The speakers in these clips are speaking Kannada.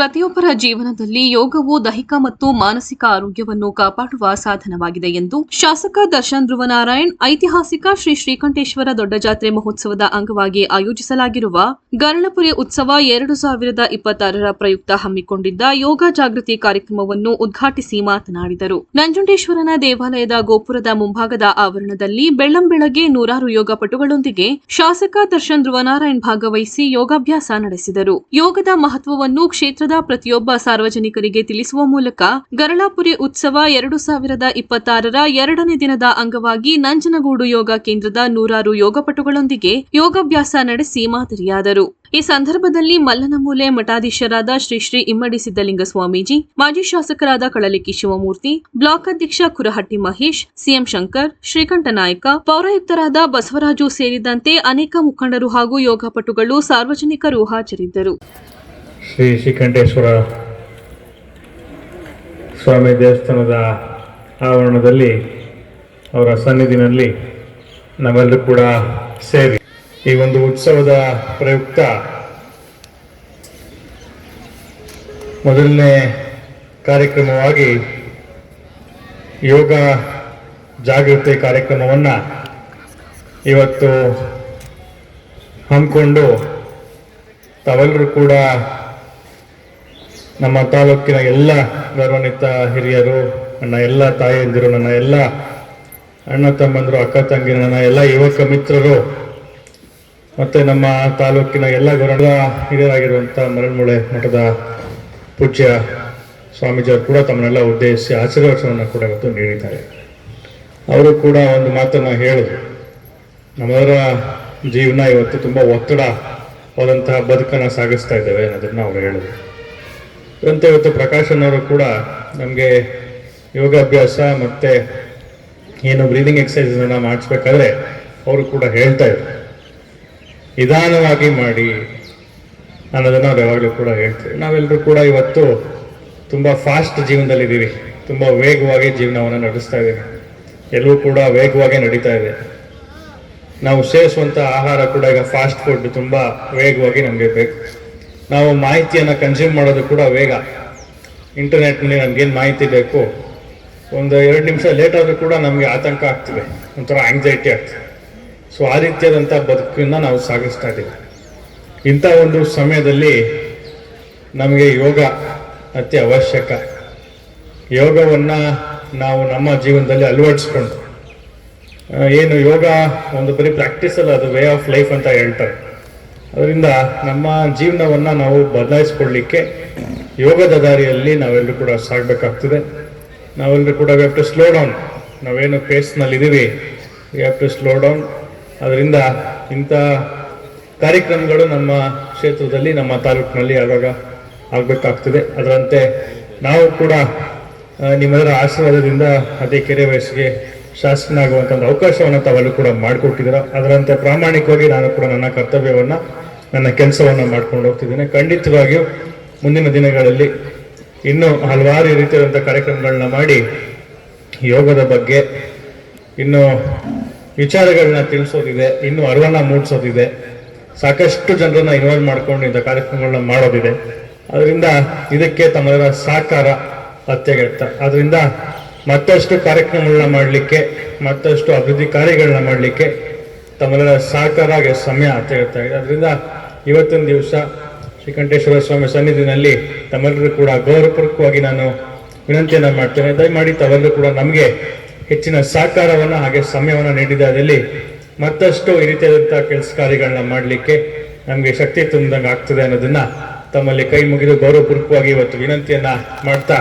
ಪ್ರತಿಯೊಬ್ಬರ ಜೀವನದಲ್ಲಿ ಯೋಗವು ದೈಹಿಕ ಮತ್ತು ಮಾನಸಿಕ ಆರೋಗ್ಯವನ್ನು ಕಾಪಾಡುವ ಸಾಧನವಾಗಿದೆ ಎಂದು ಶಾಸಕ ದರ್ಶನ್ ಧ್ರುವನಾರಾಯಣ್ ಐತಿಹಾಸಿಕ ಶ್ರೀ ಶ್ರೀಕಂಠೇಶ್ವರ ದೊಡ್ಡ ಜಾತ್ರೆ ಮಹೋತ್ಸವದ ಅಂಗವಾಗಿ ಆಯೋಜಿಸಲಾಗಿರುವ ಗರಳಪುರಿ ಉತ್ಸವ 2026ರ ಪ್ರಯುಕ್ತ ಹಮ್ಮಿಕೊಂಡಿದ್ದ ಯೋಗ ಜಾಗೃತಿ ಕಾರ್ಯಕ್ರಮವನ್ನು ಉದ್ಘಾಟಿಸಿ ಮಾತನಾಡಿದರು. ನಂಜುಂಡೇಶ್ವರನ ದೇವಾಲಯದ ಗೋಪುರದ ಮುಂಭಾಗದ ಆವರಣದಲ್ಲಿ ಬೆಳ್ಳಂಬೆಳಗ್ಗೆ ನೂರಾರು ಯೋಗ ಪಟುಗಳೊಂದಿಗೆ ಶಾಸಕ ದರ್ಶನ್ ಧ್ರುವನಾರಾಯಣ್ ಭಾಗವಹಿಸಿ ಯೋಗಾಭ್ಯಾಸ ನಡೆಸಿದರು. ಯೋಗದ ಮಹತ್ವವನ್ನು ಕ್ಷೇತ್ರದ ಪ್ರತಿಯೊಬ್ಬ ಸಾರ್ವಜನಿಕರಿಗೆ ತಿಳಿಸುವ ಮೂಲಕ ಗರಳಾಪುರಿ ಉತ್ಸವ 2026ರ 2ನೇ ದಿನದ ಅಂಗವಾಗಿ ನಂಜನಗೂಡು ಯೋಗ ಕೇಂದ್ರದ ನೂರಾರು ಯೋಗಪಟುಗಳೊಂದಿಗೆ ಯೋಗಾಭ್ಯಾಸ ನಡೆಸಿ ಮಾದರಿಯಾದರು. ಈ ಸಂದರ್ಭದಲ್ಲಿ ಮಲ್ಲನಮೂಲೆ ಮಠಾಧೀಶರಾದ ಶ್ರೀ ಶ್ರೀ ಇಮ್ಮಡಿ ಸಿದ್ದಲಿಂಗ ಸ್ವಾಮೀಜಿ, ಮಾಜಿ ಶಾಸಕರಾದ ಕಳಲಿಕ್ಕಿ ಶಿವಮೂರ್ತಿ, ಬ್ಲಾಕ್ ಅಧ್ಯಕ್ಷ ಕುರಹಟ್ಟಿ ಮಹೇಶ್, ಸಿಎಂ ಶಂಕರ್, ಶ್ರೀಕಂಠ ನಾಯಕ, ಪೌರಾಯುಕ್ತರಾದ ಬಸವರಾಜು ಸೇರಿದಂತೆ ಅನೇಕ ಮುಖಂಡರು ಹಾಗೂ ಯೋಗಪಟುಗಳು ಸಾರ್ವಜನಿಕರು ಹಾಜರಿದ್ದರು. ಶ್ರೀ ಶ್ರೀಕಂಠೇಶ್ವರ ಸ್ವಾಮಿ ದೇವಸ್ಥಾನದ ಆವರಣದಲ್ಲಿ ಅವರ ಸನ್ನಿಧಿನಲ್ಲಿ ನಾವೆಲ್ಲರೂ ಕೂಡ ಸೇರಿ ಈ ಒಂದು ಉತ್ಸವದ ಪ್ರಯುಕ್ತ ಮೊದಲನೇ ಕಾರ್ಯಕ್ರಮವಾಗಿ ಯೋಗ ಜಾಗೃತಿ ಕಾರ್ಯಕ್ರಮವನ್ನು ಇವತ್ತು ಹಮ್ಮಿಕೊಂಡು ತಾವೆಲ್ಲರೂ ಕೂಡ ನಮ್ಮ ತಾಲೂಕಿನ ಎಲ್ಲ ಗೌರವಾನ್ವಿತ ಹಿರಿಯರು, ನನ್ನ ಎಲ್ಲ ತಾಯಿಯಂದಿರು, ನನ್ನ ಎಲ್ಲ ಅಣ್ಣ ತಮ್ಮಂದರು, ಅಕ್ಕ ತಂಗಿರು, ನನ್ನ ಎಲ್ಲ ಯುವಕ ಮಿತ್ರರು ಮತ್ತು ನಮ್ಮ ತಾಲೂಕಿನ ಎಲ್ಲ ಗೌರವ ಹಿರಿಯರಾಗಿರುವಂಥ ಮರಳ್ಮೂಳೆ ಮಠದ ಪೂಜ್ಯ ಸ್ವಾಮೀಜಿಯವರು ಕೂಡ ತಮ್ಮನ್ನೆಲ್ಲ ಉದ್ದೇಶಿಸಿ ಆಶೀರ್ವಾದವನ್ನು ಕೂಡ ಇವತ್ತು ನೀಡಿದ್ದಾರೆ. ಅವರು ಕೂಡ ಒಂದು ಮಾತನ್ನು ಹೇಳಿದ್ರು, ನಮ್ಮವರ ಜೀವನ ಇವತ್ತು ತುಂಬ ಒತ್ತಡವಾದಂತಹ ಬದುಕನ್ನು ಸಾಗಿಸ್ತಾ ಇದ್ದೇವೆ ಅನ್ನೋದನ್ನು ಅವರು ಹೇಳಿದ್ರು. ಇವತ್ತು ಪ್ರಕಾಶನವರು ಕೂಡ ನಮಗೆ ಯೋಗಾಭ್ಯಾಸ ಮತ್ತು ಏನು ಬ್ರೀದಿಂಗ್ ಎಕ್ಸಸೈಸನ್ನು ಮಾಡಿಸ್ಬೇಕಾದ್ರೆ ಅವರು ಕೂಡ ಹೇಳ್ತಾ ಇದ್ರು, ನಿಧಾನವಾಗಿ ಮಾಡಿ ಅನ್ನೋದನ್ನು ಅವ್ರು ಯಾವಾಗಲೂ ಕೂಡ ಹೇಳ್ತೀವಿ. ನಾವೆಲ್ಲರೂ ಕೂಡ ಇವತ್ತು ತುಂಬ ಫಾಸ್ಟ್ ಜೀವನದಲ್ಲಿದ್ದೀವಿ, ತುಂಬ ವೇಗವಾಗಿ ಜೀವನವನ್ನು ನಡೆಸ್ತಾ ಇದ್ದೀವಿ, ಎಲ್ಲವೂ ಕೂಡ ವೇಗವಾಗಿ ನಡೀತಾ ಇದೆ. ನಾವು ಸೇವಿಸುವಂಥ ಆಹಾರ ಕೂಡ ಈಗ ಫಾಸ್ಟ್ ಫುಡ್ ತುಂಬ ವೇಗವಾಗಿ ನಮಗೆ ಬೇಕು. ನಾವು ಮಾಹಿತಿಯನ್ನು ಕನ್ಸ್ಯೂಮ್ ಮಾಡೋದು ಕೂಡ ವೇಗ. ಇಂಟರ್ನೆಟ್ನಲ್ಲಿ ನಮಗೇನು ಮಾಹಿತಿ ಬೇಕು, ಒಂದು 2 ನಿಮಿಷ ಲೇಟ್ ಆದರೂ ಕೂಡ ನಮಗೆ ಆತಂಕ ಆಗ್ತದೆ, ಒಂಥರ ಆಂಗ್ಸೈಟಿ ಆಗ್ತದೆ. ಸೊ ಆ ರೀತಿಯಾದಂಥ ಬದುಕನ್ನು ನಾವು ಸಾಗಿಸ್ತಾ ಇದ್ದೀವಿ. ಇಂಥ ಒಂದು ಸಮಯದಲ್ಲಿ ನಮಗೆ ಯೋಗ ಅತಿ ಅವಶ್ಯಕ. ಯೋಗವನ್ನು ನಾವು ನಮ್ಮ ಜೀವನದಲ್ಲಿ ಅಳವಡಿಸ್ಕೊಂಡು, ಏನು ಯೋಗ ಒಂದು ಬರೀ ಪ್ರಾಕ್ಟೀಸ್ ಅಲ್ಲ, ಅದು ವೇ ಆಫ್ ಲೈಫ್ ಅಂತ ಹೇಳ್ತಾರೆ. ಅದರಿಂದ ನಮ್ಮ ಜೀವನವನ್ನು ನಾವು ಬದಲಾಯಿಸ್ಕೊಳ್ಳಿಕ್ಕೆ ಯೋಗದ ದಾರಿಯಲ್ಲಿ ನಾವೆಲ್ಲರೂ ಕೂಡ ಸಾಗಬೇಕಾಗ್ತದೆ. ನಾವೆಲ್ಲರೂ ಕೂಡ we have to slow down. ನಾವೇನು ಪೇಸ್ನಲ್ಲಿದ್ದೀವಿ, we have to slow down. ಅದರಿಂದ ಇಂಥ ಕಾರ್ಯಕ್ರಮಗಳು ನಮ್ಮ ಕ್ಷೇತ್ರದಲ್ಲಿ, ನಮ್ಮ ತಾಲೂಕಿನಲ್ಲಿ ಆಗಾಗ ಆಗಬೇಕಾಗ್ತದೆ. ಅದರಂತೆ ನಾವು ಕೂಡ ನಿಮ್ಮೆಲ್ಲರ ಆಶೀರ್ವಾದದಿಂದ ಅದೇ ಕೆರೆ ವಯಸ್ಸಿಗೆ ಶಾಸಕನಾಗುವಂಥ ಒಂದು ಅವಕಾಶವನ್ನು ತಾವೆಲ್ಲೂ ಕೂಡ ಮಾಡಿಕೊಟ್ಟಿದ್ದೀರ. ಅದರಂತೆ ಪ್ರಾಮಾಣಿಕವಾಗಿ ನಾನು ಕೂಡ ನನ್ನ ಕರ್ತವ್ಯವನ್ನು, ನನ್ನ ಕೆಲಸವನ್ನು ಮಾಡ್ಕೊಂಡು ಹೋಗ್ತಿದ್ದೇನೆ. ಖಂಡಿತವಾಗಿಯೂ ಮುಂದಿನ ದಿನಗಳಲ್ಲಿ ಇನ್ನೂ ಹಲವಾರು ರೀತಿಯಾದಂಥ ಕಾರ್ಯಕ್ರಮಗಳನ್ನ ಮಾಡಿ ಯೋಗದ ಬಗ್ಗೆ ಇನ್ನೂ ವಿಚಾರಗಳನ್ನ ತಿಳಿಸೋದಿದೆ, ಇನ್ನೂ ಅರಿವನ್ನು ಮೂಡಿಸೋದಿದೆ, ಸಾಕಷ್ಟು ಜನರನ್ನ ಇನ್ವಾಲ್ವ್ ಮಾಡ್ಕೊಂಡು ಇಂಥ ಕಾರ್ಯಕ್ರಮಗಳನ್ನ ಮಾಡೋದಿದೆ. ಅದರಿಂದ ಇದಕ್ಕೆ ತಮ್ಮೆಲ್ಲರ ಸಹಕಾರ ಅತ್ಯಗತ್ಯ. ಅದರಿಂದ ಮತ್ತಷ್ಟು ಕಾರ್ಯಕ್ರಮಗಳನ್ನ ಮಾಡಲಿಕ್ಕೆ, ಮತ್ತಷ್ಟು ಅಭಿವೃದ್ಧಿ ಕಾರ್ಯಗಳನ್ನ ಮಾಡಲಿಕ್ಕೆ ತಮ್ಮೆಲ್ಲರ ಸಹಕಾರ ಸಮಯ ಅತ್ಯಗತ್ಯ ಆಗಿದೆ. ಅದರಿಂದ ಇವತ್ತಿನ ದಿವಸ ಶ್ರೀಕಂಠೇಶ್ವರ ಸ್ವಾಮಿ ಸನ್ನಿಧಿನಲ್ಲಿ ತಮ್ಮೆಲ್ಲರೂ ಕೂಡ ಗೌರವಪೂರ್ವಕವಾಗಿ ನಾನು ವಿನಂತಿಯನ್ನು ಮಾಡ್ತೇನೆ. ದಯಮಾಡಿ ತಾವೆಲ್ಲರೂ ಕೂಡ ನಮಗೆ ಹೆಚ್ಚಿನ ಸಹಕಾರವನ್ನು ಹಾಗೆ ಸಮಯವನ್ನು ನೀಡಿದಲ್ಲಿ ಮತ್ತಷ್ಟು ಈ ರೀತಿಯಾದಂಥ ಕೆಲಸ ಕಾರ್ಯಗಳನ್ನ ಮಾಡಲಿಕ್ಕೆ ನಮಗೆ ಶಕ್ತಿ ತುಂಬಿದಂಗೆ ಆಗ್ತದೆ ಅನ್ನೋದನ್ನ ತಮ್ಮಲ್ಲಿ ಕೈ ಮುಗಿದು ಗೌರವಪೂರ್ವಕವಾಗಿ ಇವತ್ತು ವಿನಂತಿಯನ್ನು ಮಾಡ್ತಾ,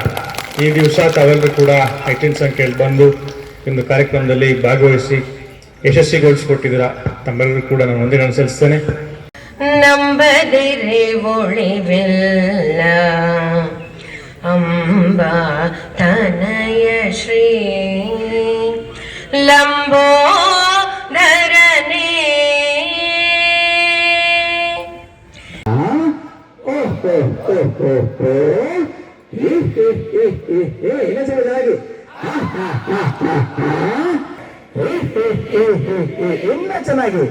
ಈ ದಿವಸ ತಾವೆಲ್ಲರೂ ಕೂಡ ಹೆಚ್ಚಿನ ಸಂಖ್ಯೆಯಲ್ಲಿ ಬಂದು ಒಂದು ಕಾರ್ಯಕ್ರಮದಲ್ಲಿ ಭಾಗವಹಿಸಿ ಯಶಸ್ವಿಗೊಳಿಸಿಕೊಟ್ಟಿದ್ದೀರಾ. ತಮ್ಮೆಲ್ಲರೂ ಕೂಡ ನಾನು ವಂದನೆ ಸಲ್ಲಿಸ್ತೇನೆ. ನಂಬದಿರೆ ಒಳಿವಿಲ್ಲ ಅಂಬಾ ತನಯ ಶ್ರೀ ಲಂಬೋದರನೇ. ಇನ್ನ ಚೆನ್ನಾಗಿ